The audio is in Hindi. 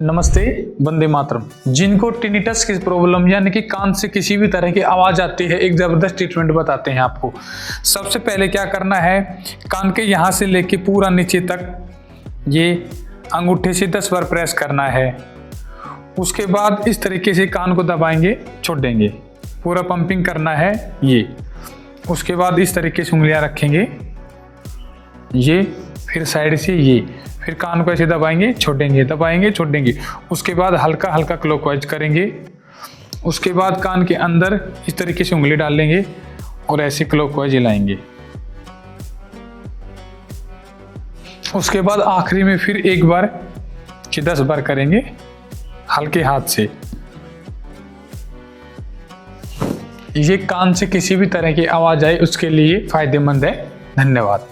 नमस्ते, वंदे मातरम। जिनको टिनिटस की प्रॉब्लम यानी कि कान से किसी भी तरह की आवाज आती है, एक जबरदस्त ट्रीटमेंट बताते हैं आपको। सबसे पहले क्या करना है, कान के यहाँ से लेके पूरा नीचे तक ये अंगूठे से 10 बार प्रेस करना है। उसके बाद इस तरीके से कान को दबाएंगे, छोड़ देंगे, पूरा पंपिंग करना है ये। उसके बाद इस तरीके से उंगलियां रखेंगे, ये फिर साइड से ये, फिर कान को ऐसे दबाएंगे, छोड़ेंगे, दबाएंगे, छोड़ेंगे। उसके बाद हल्का हल्का क्लॉकवाइज करेंगे। उसके बाद कान के अंदर इस तरीके से उंगली डाल लेंगे और ऐसे क्लॉकवाइज हिलाएंगे। उसके बाद आखिरी में फिर एक बार कि 10 बार करेंगे हल्के हाथ से। ये कान से किसी भी तरह की आवाज आए उसके लिए फायदेमंद है। धन्यवाद।